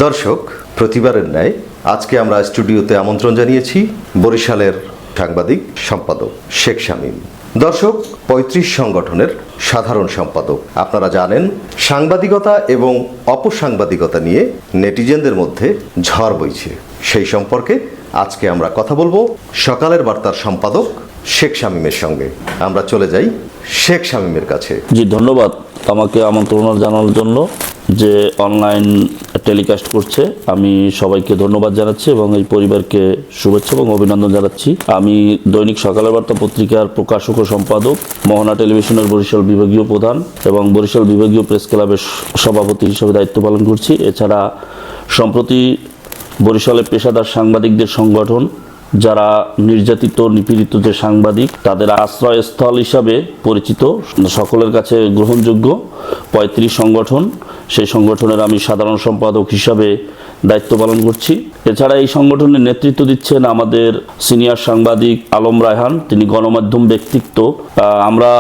দর্শক, প্রতিবারের ন্যায় আজকে আমরা স্টুডিওতে আমন্ত্রণ জানিয়েছি বরিশালের সাংবাদিক সম্পাদক শেখ শামীম। দর্শক, ৩৫ সংগঠনের সাধারণ সম্পাদক। আপনারা জানেন, সাংবাদিকতা এবং অপসাংবাদিকতা নিয়ে নেটিজেনদের মধ্যে ঝড় বইছে। সেই সম্পর্কে আজকে আমরা কথা বলবো সকালের বার্তার সম্পাদক শেখ শামীমের সঙ্গে। আমরা চলে যাই শেখ শামীমের কাছে। জি, ধন্যবাদ আমাকে আমন্ত্রণ জানানোর জন্য, যে অনলাইন টেলিকাস্ট করছে। আমি সবাইকে ধন্যবাদ জানাচ্ছি এবং এই পরিবারকে শুভেচ্ছা এবং অভিনন্দন জানাচ্ছি। আমি দৈনিক সকালের বার্তা পত্রিকার প্রকাশক ও সম্পাদক, মোহনা টেলিভিশনের বরিশাল বিভাগীয় প্রধান এবং বরিশাল বিভাগীয় প্রেস ক্লাবের সভাপতি হিসেবে দায়িত্ব পালন করছি। এছাড়া সম্প্রতি বরিশালে পেশাদার সাংবাদিকদের সংগঠন, যারা নির্যাতিত নিপীড়িত যে সাংবাদিক, তাদের আশ্রয়স্থল হিসাবে পরিচিত, সকলের কাছে গ্রহণযোগ্য ৩৫ সংগঠন, সেই সংগঠনের আমি সাধারণ সম্পাদক হিসাবে দায়িত্ব পালন করছি। এছাড়া এই সংগঠনের নেতৃত্ব দিচ্ছেন আমাদের সিনিয়র সাংবাদিক আলম রায়হান। তিনি গণমাধ্যম ব্যক্তিত্ব। আমরা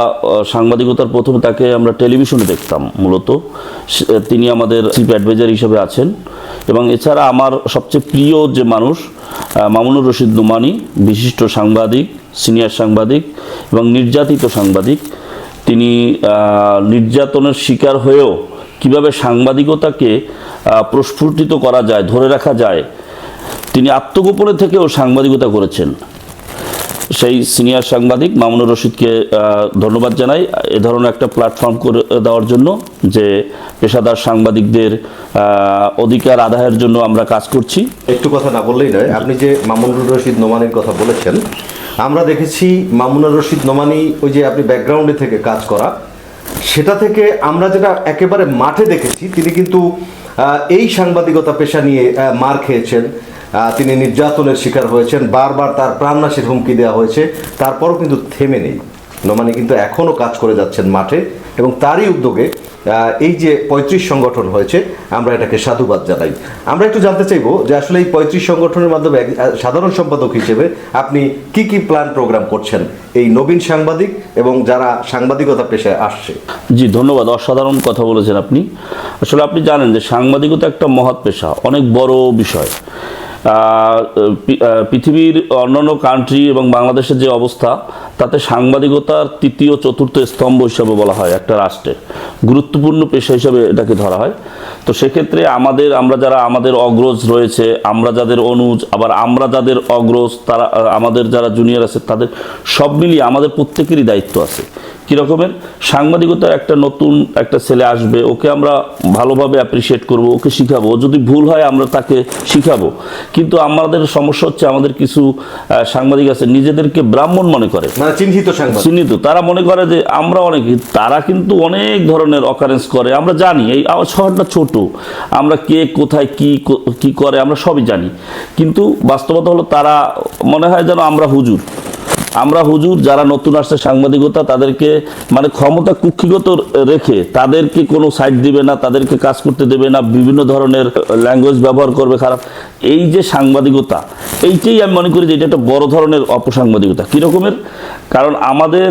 সাংবাদিকতার প্রথমে তাকে আমরা টেলিভিশনে দেখতাম মূলত। তিনি আমাদের চিফ অ্যাডভাইজার হিসেবে আছেন। এবং এছাড়া আমার সবচেয়ে প্রিয় যে মানুষ, মামুনুর রশিদ নোমানী, বিশিষ্ট সাংবাদিক, সিনিয়র সাংবাদিক এবং নির্যাতিত সাংবাদিক। তিনি নির্যাতনের শিকার হয়েও কিভাবে সাংবাদিকতাকে প্রস্ফুটিত করা যায়, ধরে রাখা যায়, তিনি আত্মগোপনে থেকেও সাংবাদিকতা করেছেন। সেই সিনিয়র সাংবাদিক মামুনুর রশিদকে ধন্যবাদ জানাই এ ধরনের একটা প্ল্যাটফর্ম করে দেওয়ার জন্য, যে পেশাদার সাংবাদিকদের অধিকার আদায়ের জন্য আমরা কাজ করছি। একটু কথা না বললেই নয়, আপনি যে মামুনুর রশিদ নোমানীর কথা বলেছেন, আমরা দেখেছি মামুনুর রশিদ নোমানী ওই যে আপনি ব্যাকগ্রাউন্ডে থেকে কাজ করা, সেটা থেকে আমরা যেটা একেবারে মাঠে দেখেছি, তিনি কিন্তু এই সাংবাদিকতা পেশা নিয়ে মার খেয়েছেন, তিনি নির্যাতনের শিকার হয়েছেন, বারবার তার প্রাণনাশের হুমকি দেওয়া হয়েছে, তারপরও কিন্তু থেমে নেই। নোমানী কিন্তু এখনও কাজ করে যাচ্ছেন মাঠে, এবং তারই উদ্যোগে এই যে ৩৫ সংগঠন হয়েছে, আমরা এটাকে সাধুবাদ জানাই। আমরা একটু জানতে চাইবো যে আসলে এই ৩৫ সংগঠনের মাধ্যমে সাধারণ সম্পাদক হিসেবে আপনি কি কি প্ল্যান প্রোগ্রাম করছেন এই নবীন সাংবাদিক এবং যারা সাংবাদিকতা পেশায় আসছে? জি, ধন্যবাদ। অসাধারণ কথা বলেছেন আপনি। আসলে আপনি জানেন যে সাংবাদিকতা একটা মহৎ পেশা, অনেক বড় বিষয়। পৃথিবীর অন্যান্য কান্ট্রি এবং বাংলাদেশের যে অবস্থা, তাতে সাংবাদিকতার তৃতীয় চতুর্থ স্তম্ভ হিসাবে বলা হয় একটা রাষ্ট্রের, গুরুত্বপূর্ণ পেশা হিসাবে এটাকে ধরা হয়। তো সেক্ষেত্রে আমরা যারা আমাদের অগ্রজ রয়েছে, আমরা যাদের অনুজ, আবার আমরা যাদের অগ্রজ, তারা আমাদের যারা জুনিয়র আছে, তাদের সব মিলিয়ে আমাদের প্রত্যেকেরই দায়িত্ব আছে। কীরকমের? সাংবাদিকতার একটা নতুন একটা ছেলে আসবে, ওকে আমরা ভালোভাবে অ্যাপ্রিসিয়েট করব, ওকে শিখাবো। যদি ভুল হয় আমরা তাকে শিখাবো। কিন্তু আমাদের সমস্যা হচ্ছে, আমাদের কিছু সাংবাদিক আছে নিজেদেরকে ব্রাহ্মণ মনে করে, চিহ্নিত। তারা মনে করে যে আমরা অনেক, তারা কিন্তু অনেক ধরনের অকারেন্স করে। আমরা জানি এই শহরটা ছোট, আমরা কে কোথায় কি করে আমরা সবই জানি, কিন্তু বাস্তবতা হলো তারা মনে হয় যেন আমরা হুজুর যারা নতুন আসছে সাংবাদিকতা, তাদেরকে মানে ক্ষমতা কুক্ষিগত রেখে তাদেরকে কোনো সাইড দিবে না, তাদেরকে কাজ করতে দেবে না, বিভিন্ন ধরনের ল্যাঙ্গুয়েজ ব্যবহার করবে খারাপ। এই যে সাংবাদিকতা, এইটাই আমি মনে করি যে এটা একটা বড় ধরনের অপসাংবাদিকতা। কীরকমের? কারণ আমাদের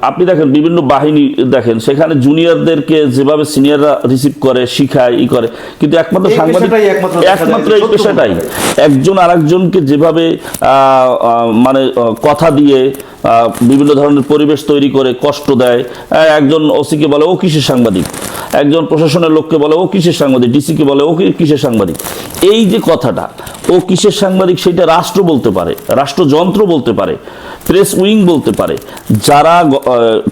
আপনি দেখেন বিভিন্ন বাহিনী দেখেন, সেখানে জুনিয়রদেরকে যেভাবে সিনিয়ররা রিসিভ করে, শিখায়, করে, কিন্তু একমাত্র সাংবাদিক একমাত্র এই পেশাটাই একজন আরেকজনকে যেভাবে মানে কথা দিয়ে বিভিন্ন ধরনের পরিবেশ তৈরি করে কষ্ট দেয়। একজন ওসিকে বলে ও কিসের সাংবাদিক, একজন প্রশাসনের লোককে বলে ও কিসের সাংবাদিক, ডিসিকে বলে ও কিসের সাংবাদিক। এই যে কথাটা ও কিসের সাংবাদিক, সেটা রাষ্ট্র বলতে পারে, রাষ্ট্রযন্ত্র বলতে পারে, প্রেস উইং বলতে পারে। যারা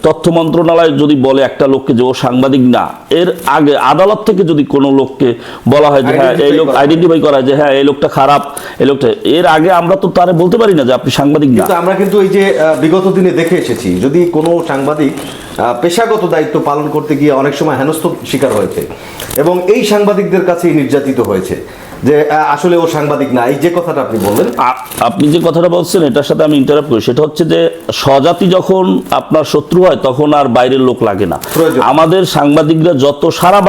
তথ্য মন্ত্রণালয় যদি বলে একটা লোককে যে ও সাংবাদিক না, এর আগে আদালত থেকে যদি কোনো লোককে বলা হয় যে হ্যাঁ এই লোক আইডেন্টিফাই করা হয় যে হ্যাঁ এই লোকটা খারাপ, এই লোকটা, এর আগে আমরা তো তারে বলতে পারি না যে আপনি সাংবাদিক না। আমরা কিন্তু এই যে বিগত দিনে দেখে এসেছি, যদি কোনো সাংবাদিক পেশাগত দায়িত্ব পালন করতে গিয়ে অনেক সময় হেনস্থার শিকার হয়েছে, এবং এই সাংবাদিকদের কাছেই নির্যাতিত হয়েছে যে আসলে ও সাংবাদিক না। এই যে কথাটা আপনি বললেন, আপনি যে কথাটা বলছেন এটার সাথে আমি ইন্টারাপ্ট করি। সেটা হচ্ছে যে স্বজাতি যখন আপনার শত্রু হয়, তখন আর বাইরের লোক লাগে না। আমাদের সাংবাদিকরা যত সারা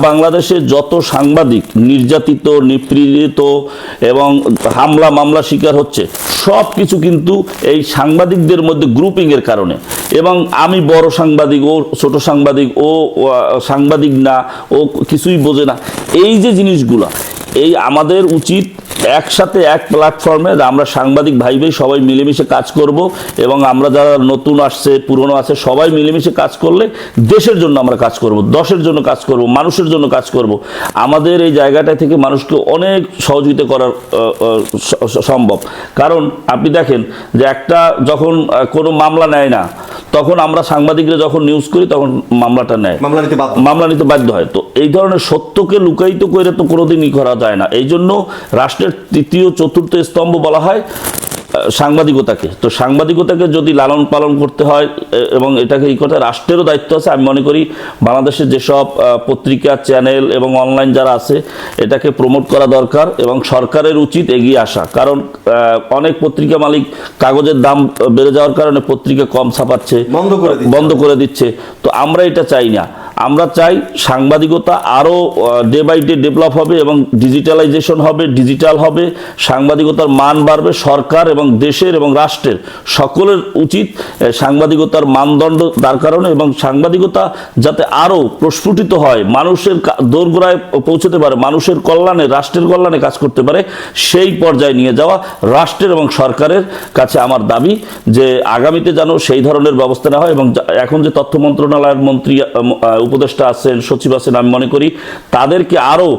বাংলাদেশে যত সাংবাদিক নির্যাতিত, নিপীড়িত এবং হামলা মামলা শিকার হচ্ছে, সব কিছু কিন্তু এই সাংবাদিকদের মধ্যে গ্রুপিংয়ের কারণে। এবং আমি বড় সাংবাদিক, ও ছোট সাংবাদিক, ও সাংবাদিক না, ও কিছুই বোঝে না, এই যে জিনিসগুলা, এই আমাদের উচিত একসাথে এক প্ল্যাটফর্মে আমরা সাংবাদিক ভাই ভাই সবাই মিলেমিশে কাজ করব, এবং আমরা যারা নতুন আসছে পুরনো আছে সবাই মিলেমিশে কাজ করলে দেশের জন্য আমরা কাজ করব, দশের জন্য কাজ করব, মানুষের জন্য কাজ করব। আমাদের এই জায়গাটা থেকে মানুষকে অনেক সহযোগিতা করার সম্ভব। কারণ আপনি দেখেন যে একটা যখন কোনো মামলা নেয় না, তখন আমরা সাংবাদিকরা যখন নিউজ করি তখন মামলাটা নেয়, মামলা নিতে বাধ্য হয়। তো এই ধরনের সত্যকে লুকায়িত করে তো কোনোদিনই করা যায় না। এই জন্য রাষ্ট্রের তৃতীয় চতুর্থ স্তম্ভ বলা হয় সাংবাদিকতাকে। তো সাংবাদিকতাকে যদি লালন পালন করতে হয় এবং এটাকে এই কথা রাষ্ট্রেরও দায়িত্ব আছে। আমি মনে করি বাংলাদেশের যেসব পত্রিকা চ্যানেল এবং অনলাইন যারা আছে এটাকে প্রমোট করা দরকার, এবং সরকারের উচিত এগিয়ে আসা। কারণ অনেক পত্রিকা মালিক কাগজের দাম বেড়ে যাওয়ার কারণে পত্রিকা কম ছাপাচ্ছে, বন্ধ করে দিচ্ছে। তো আমরা এটা চাই না। আমরা চাই সাংবাদিকতা আরও ডে বাই ডে ডেভেলপ হবে এবং ডিজিটালাইজেশন হবে, ডিজিটাল হবে, সাংবাদিকতার মান বাড়বে। সরকার এবং দেশের এবং রাষ্ট্রের সকলের উচিত সাংবাদিকতার মানদণ্ড দাঁড় করানো, এবং সাংবাদিকতা যাতে আরও প্রস্ফুটিত হয়, মানুষের দোরগোড়ায় পৌঁছতে পারে, মানুষের কল্যাণে, রাষ্ট্রের কল্যাণে কাজ করতে পারে, সেই পর্যায়ে নিয়ে যাওয়া রাষ্ট্রের এবং সরকারের কাছে আমার দাবি যে আগামীতে যেন সেই ধরনের ব্যবস্থা নেওয়া হয়। এবং এখন যে তথ্য মন্ত্রণালয়ের মন্ত্রী উপদেষ্টা আছেন, সচিব আছেন, আমি মনে করি তাদেরকে আরও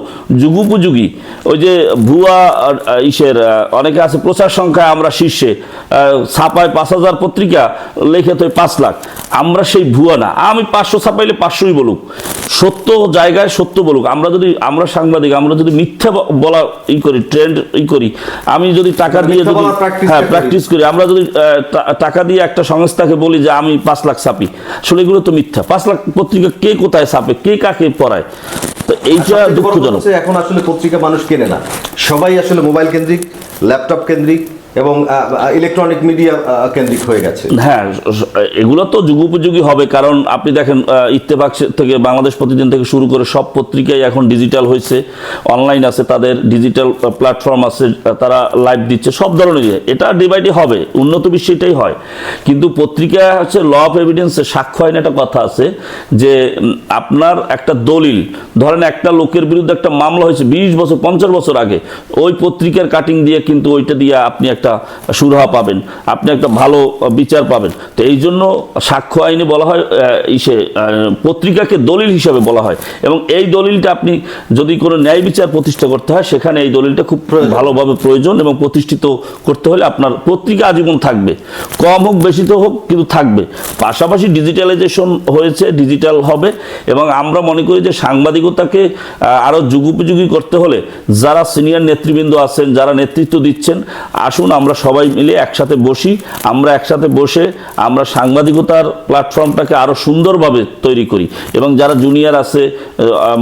যুগোপযোগী, ওই যে ভুয়া অনেকে আছে প্রচার সংখ্যায় আমরা শীর্ষে, ছাপায় 5,000 পত্রিকা, লেখে তো 5 লাখ। আমরা সেই ভুয়া না। আমি 500 ছাপাইলে 500ই বলুক, সত্য জায়গায় সত্য বলুক। আমরা সাংবাদিক, আমরা যদি মিথ্যা বলা করি, ট্রেন্ড করি, আমি যদি টাকা দিয়ে যদি প্র্যাকটিস করি, আমরা যদি টাকা দিয়ে একটা সংস্থাকে বলি যে আমি 5 লাখ ছাপি, আসলে এগুলো তো মিথ্যা। 5 লাখ পত্রিকা কে কোথায় ছাপে, কে কাকে পড়ায়? তো এইটা দুঃখজনক। এখন আসলে পত্রিকা মানুষ কেনে না, সবাই আসলে মোবাইল কেন্দ্রিক, ল্যাপটপ কেন্দ্রিক এবং ইলেকট্রনিক মিডিয়া কেন্দ্রিক হয়ে গেছে। হ্যাঁ, এগুলো তো যুগোপযোগী হবে। কারণ আপনি দেখেন ইত্তেফাক থেকে, বাংলাদেশ প্রতিদিন থেকে শুরু করে সব পত্রিকাই এখন ডিজিটাল হয়েছে, অনলাইন আছে, তাদের ডিজিটাল প্ল্যাটফর্ম আছে, তারা লাইভ দিচ্ছে, সব ধরনের। এটা ডে বাই ডে হবে, উন্নত বিশ্বে এটাই হয়। কিন্তু পত্রিকা হচ্ছে ল অফ এভিডেন্সে সাক্ষ্য আইনে একটা কথা আছে যে আপনার একটা দলিল, ধরেন একটা লোকের বিরুদ্ধে একটা মামলা হয়েছে 20 বছর 50 বছর আগে, ওই পত্রিকার কাটিং দিয়ে কিন্তু ওইটা দিয়ে আপনি একটা সুরাহা পাবেন, আপনি একটা ভালো বিচার পাবেন। তো এই জন্য সাক্ষ্য আইনে বলা হয়, পত্রিকাকে দলিল হিসাবে বলা হয়, এবং এই দলিলটা আপনি যদি কোনো ন্যায় বিচার প্রতিষ্ঠা করতে হয়, সেখানে এই দলিলটা খুব ভালোভাবে প্রয়োজন, এবং প্রতিষ্ঠিত করতে হলে আপনার পত্রিকা আজীবন থাকবে, কম হোক বেশি তো হোক, কিন্তু থাকবে। পাশাপাশি ডিজিটালাইজেশন হয়েছে, ডিজিটাল হবে। এবং আমরা মনে করি যে সাংবাদিকতাকে আরও যুগোপযোগী করতে হলে যারা সিনিয়র নেতৃবৃন্দ আছেন, যারা নেতৃত্ব দিচ্ছেন, আসুন আমরা সবাই মিলে একসাথে বসি, আমরা একসাথে বসে আমরা সাংবাদিকতার প্ল্যাটফর্মটাকে আরো সুন্দরভাবে তৈরি করি, এবং যারা জুনিয়র আছে,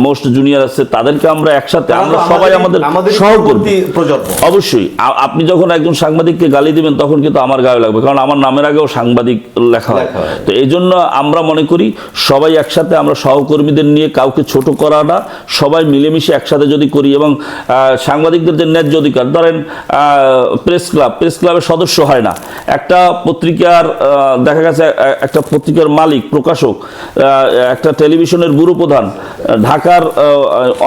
মোস্ট জুনিয়র আছে, তাদেরকে আমরা একসাথে, আমরা সবাই আমাদের সহকর্মী। অবশ্যই আপনি যখন একজন সাংবাদিককে গালি দিবেন তখন কিন্তু আমার গায়ে লাগবে, কারণ আমার নামের আগেও সাংবাদিক লেখা হয়। তো এই জন্য আমরা মনে করি সবাই একসাথে, আমরা সহকর্মীদের নিয়ে, কাউকে ছোট করা না, সবাই মিলেমিশে একসাথে যদি করি। এবং সাংবাদিকদের যে ন্যায্য অধিকার, ধরেন প্রেস ক্লাবের সদস্য হয় না, একটা পত্রিকার দেখা গেছে একটা পত্রিকার মালিক, প্রকাশক, একটা টেলিভিশনের ব্যুরো প্রধান, ঢাকার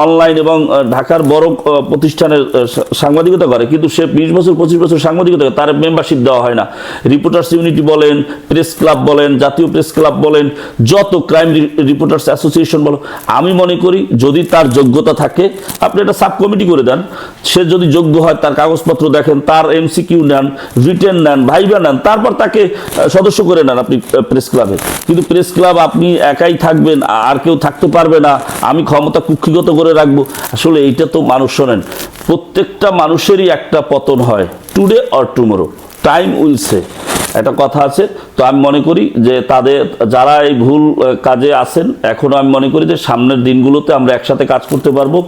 অনলাইন এবং ঢাকার বড় প্রতিষ্ঠানের সাংবাদিকতা করে, কিন্তু সে 20 বছর 25 বছর সাংবাদিকতা করে, তার মেম্বারশিপ দেওয়া হয় না। রিপোর্টার্স ইউনিটি বলেন, প্রেস ক্লাব বলেন, জাতীয় প্রেস ক্লাব বলেন, যত ক্রাইম রিপোর্টার্স অ্যাসোসিয়েশন বলো, আমি মনে করি যদি তার যোগ্যতা থাকে, আপনি একটা সাব কমিটি করে দেন, সে যদি যোগ্য হয়, তার কাগজপত্র দেখেন, তার এমসিকিউ নেন, রিটেন নেন, ভাইবা নেন, তারপর তাকে সদস্য করে নেন আপনি প্রেস ক্লাবে। কিন্তু প্রেস ক্লাব আপনি একাই থাকবেন, আর কেউ থাকতে পারবে না, আমি ক্ষমতা কুক্ষিগত করে রাখবো, আসলে এইটা তো মানুষ শোনেন, প্রত্যেকটা মানুষেরই একটা পতন হয়, today or tomorrow, time will say, একটা কথা আছে। তো আমি মনে করি যে তাদের যারা এই ভুল কাজে আছেন, এখনও আমি মনে করি যে সামনের দিনগুলোতে আমরা একসাথে কাজ করতে পারবো।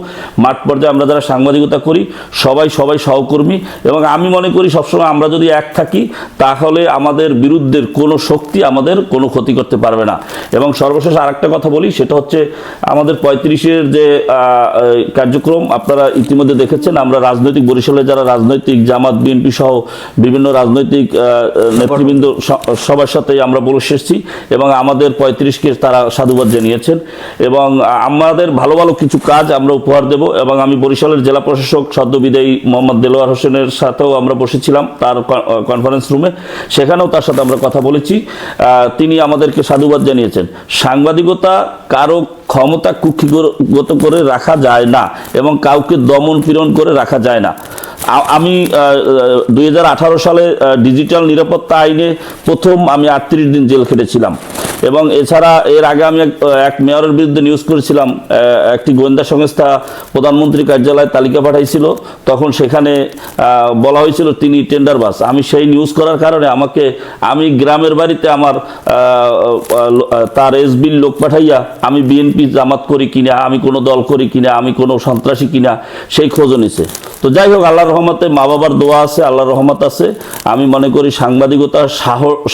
মাঠ পর্যায়ে আমরা যারা সাংবাদিকতা করি সবাই সহকর্মী, এবং আমি মনে করি সবসময় আমরা যদি এক থাকি, তাহলে আমাদের বিরুদ্ধের কোনো শক্তি আমাদের কোনো ক্ষতি করতে পারবে না। এবং সর্বশেষ আরেকটা কথা বলি, সেটা হচ্ছে আমাদের 35-এর যে কার্যক্রম আপনারা ইতিমধ্যে দেখেছেন। আমরা রাজনৈতিক, বরিশালে যারা রাজনৈতিক, জামাত, বিএনপি সহ বিভিন্ন রাজনৈতিক নেতৃবৃন্দ সবার সাথেই আমরা বলে এসেছি এবং আমাদের 35কে তারা সাধুবাদ জানিয়েছেন এবং আমাদের ভালো ভালো কিছু কাজ আমরা উপহার দেব এবং আমি বরিশালের জেলা প্রশাসক সদ্যবিদায়ী মোহাম্মদ দেলোয়ার হোসেনের সাথেও আমরা বসেছিলাম তার কনফারেন্স রুমে, সেখানেও তার সাথে আমরা কথা বলেছি। তিনি আমাদেরকে সাধুবাদ জানিয়েছেন। সাংবাদিকতা কারো ক্ষমতা কুক্ষিগত করে রাখা যায় না এবং কাউকে দমন পীড়ন করে রাখা যায় না। আমি 2018 সালে ডিজিটাল নিরাপত্তা আইনে প্রথম আমি 38 দিন জেল খেটেছিলাম এবং এছাড়া এর আগে আমি এক মেয়রের বিরুদ্ধে নিউজ করেছিলাম। একটি গোয়েন্দা সংস্থা প্রধানমন্ত্রী কার্যালয়ে তালিকা পাঠাইছিল, তখন সেখানে বলা হয়েছিল তিনি টেন্ডারবাজ। আমি সেই নিউজ করার কারণে আমি গ্রামের বাড়িতে আমার তার এসবির লোক পাঠাইয়া আমি বিএনপি জামাত করি কিনা, আমি কোনো দল করি কিনা, আমি কোনো সন্ত্রাসী কিনা সেই খোঁজও নিছে। তো যাই হোক, আল্লাহর রহমতে মা বাবার দোয়া আছে, আল্লাহর রহমত আছে। আমি মনে করি সাংবাদিকতা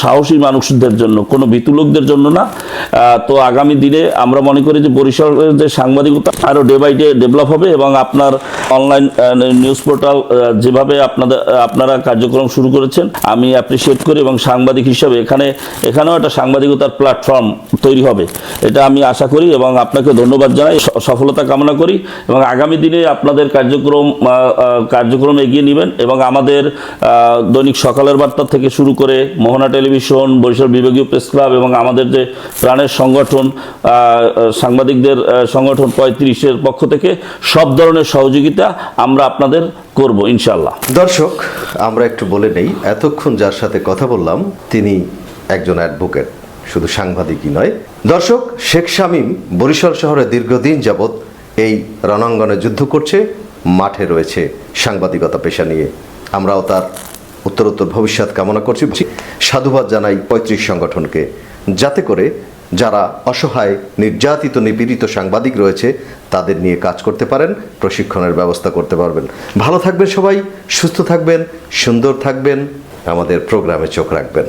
সাহসী মানুষদের জন্য, কোনো ভীতু লোকদের জন্য না। তো আগামী দিনে আমরা মনে করি যে বরিশালের যে সাংবাদিকতা আরও ডে বাই ডে ডেভেলপ হবে এবং আপনার অনলাইন নিউজ পোর্টাল যেভাবে আপনারা কার্যক্রম শুরু করেছেন আমি অ্যাপ্রিসিয়েট করি এবং সাংবাদিক হিসাবে এখানেও একটা সাংবাদিকতার প্ল্যাটফর্ম তৈরি হবে, এটা আমি আশা করি এবং আপনাকে ধন্যবাদ জানাই, সফলতা কামনা করি এবং আগামী দিনে আপনাদের কার্যক্রম এগিয়ে নেবেন এবং আমাদের দৈনিক সকালের বার্তা থেকে শুরু করে মোহনা টেলিভিশন, বরিশাল বিভাগীয় প্রেস ক্লাব এবং আমাদের যে প্রাণের সংগঠন সাংবাদিকদের সংগঠন 35-এর পক্ষ থেকে সব ধরনের সহযোগিতা আমরা আপনাদের করব ইনশাআল্লাহ। দর্শক, আমরা একটু বলে নেই, এতক্ষণ যার সাথে কথা বললাম তিনি একজন অ্যাডভোকেট, শুধু সাংবাদিকই নয়। দর্শক, শেখ শামীম বরিশাল শহরে দীর্ঘদিন যাবৎ এই রণাঙ্গনে যুদ্ধ করছে, মাঠে রয়েছে সাংবাদিকতা পেশা নিয়ে। আমরাও তার উত্তরোত্তর ভবিষ্যৎ কামনা করছি। সাধুবাদ জানাই 35 সংগঠনকে, যাতে করে যারা অসহায়, নির্যাতিত, নিপীড়িত সাংবাদিক রয়েছে তাদের নিয়ে কাজ করতে পারেন, প্রশিক্ষণের ব্যবস্থা করতে পারবেন। ভালো থাকবেন সবাই, সুস্থ থাকবেন, সুন্দর থাকবেন, আমাদের প্রোগ্রামে চোখ রাখবেন।